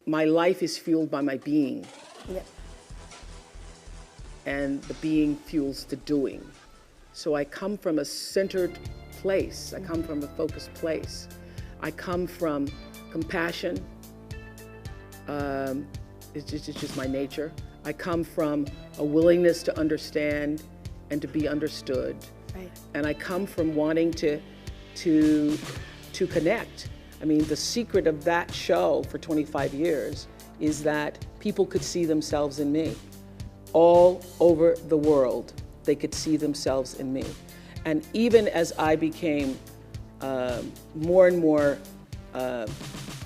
my life is fueled by my being. Yeah. And the being fuels the doing. So I come from a centered place. I come from a focused place. I come from compassion. It's just my nature. I come from a willingness to understand and to be understood. Right. And I come from wanting to connect. I mean, the secret of that show for 25 years is that people could see themselves in me. All over the world, they could see themselves in me. And even as I became more and more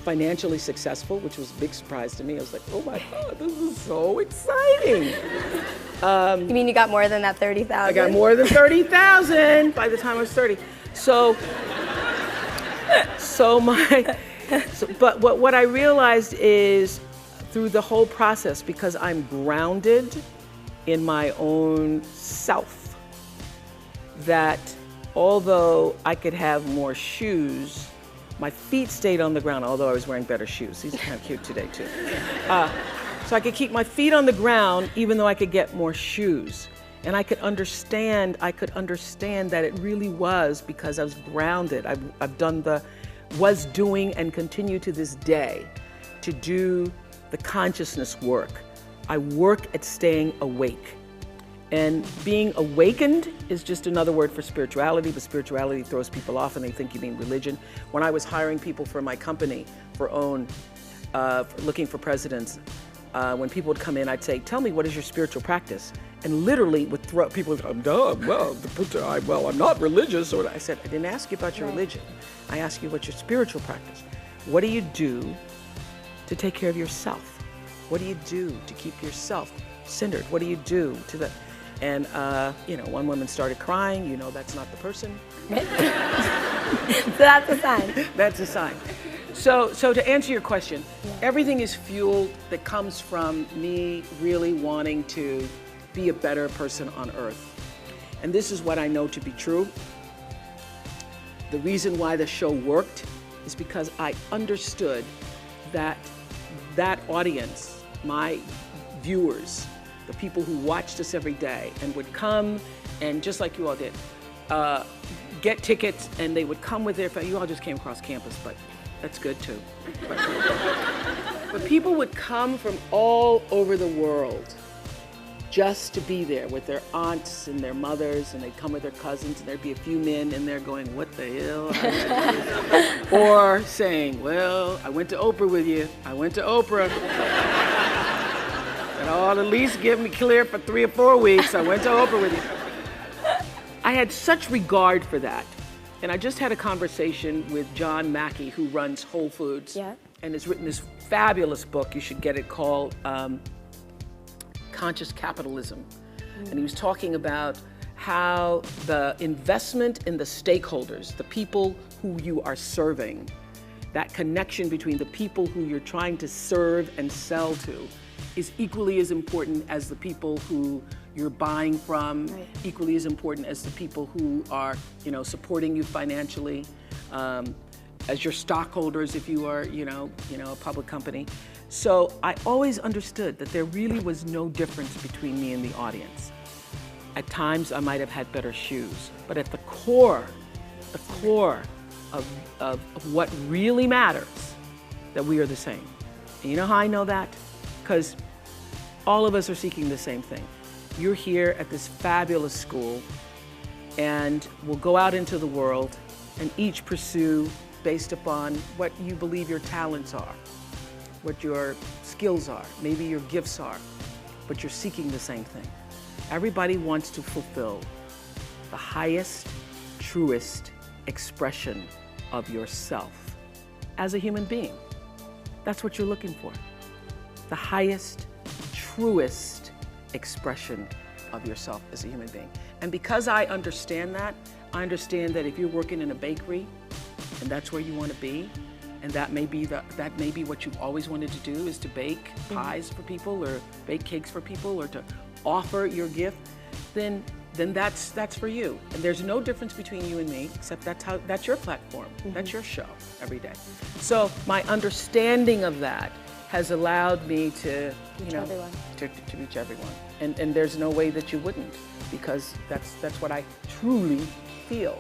financially successful, which was a big surprise to me, I was like, oh my God, this is so exciting. You mean you got more than that 30,000? I got more than 30,000 by the time I was 30. But what I realized is through the whole process, because I'm grounded in my own self, that although I could have more shoes, my feet stayed on the ground, although I was wearing better shoes. These are kind of cute today too. So I could keep my feet on the ground even though I could get more shoes. And I could understand that it really was because I was grounded. I've done was doing and continue to this day to do the consciousness work. I work at staying awake. And being awakened is just another word for spirituality, but spirituality throws people off and they think you mean religion. When I was hiring people for my company for looking for presidents, when people would come in, I'd say, tell me, what is your spiritual practice? And literally would throw, people would go, I'm not religious. Or I said, I didn't ask you about your religion. I asked you about your spiritual practice. What do you do to take care of yourself? What do you do to keep yourself centered? What do you do to the, and one woman started crying, that's not the person. So that's a sign. That's a sign. So to answer your question, everything is fueled that comes from me really wanting to be a better person on earth. And this is what I know to be true. The reason why the show worked is because I understood that audience, my viewers, the people who watched us every day and would come and just like you all did, get tickets, and they would come with their family. You all just came across campus, but that's good too. But people would come from all over the world just to be there with their aunts and their mothers, and they'd come with their cousins, and there'd be a few men in there going, what the hell? Or saying, well, I went to Oprah with you. I went to Oprah. And at least give me clear for 3 or 4 weeks. I went to Oprah with you. I had such regard for that. And I just had a conversation with John Mackey, who runs Whole Foods, and has written this fabulous book. You should get it, called Conscious Capitalism. And he was talking about how the investment in the stakeholders, the people who you are serving, that connection between the people who you're trying to serve and sell to is equally as important as the people who you're buying from, equally as important as the people who are, supporting you financially, as your stockholders if you are, a public company. So I always understood that there really was no difference between me and the audience. At times I might have had better shoes, but at the core of what really matters, that we are the same. And you know how I know that? Because all of us are seeking the same thing. You're here at this fabulous school, and we'll go out into the world and each pursue based upon what you believe your talents are, what your skills are, maybe your gifts are, but you're seeking the same thing. Everybody wants to fulfill the highest, truest expression of yourself as a human being. That's what you're looking for. The highest, truest expression of yourself as a human being. And because I understand that if you're working in a bakery and that's where you want to be, and that may be what you've always wanted to do, is to bake pies for people or bake cakes for people or to offer your gift, then that's for you. And there's no difference between you and me, except that's your platform. That's your show every day. So my understanding of that has allowed me to, Reach everyone. to reach everyone. And there's no way that you wouldn't, because that's what I truly feel.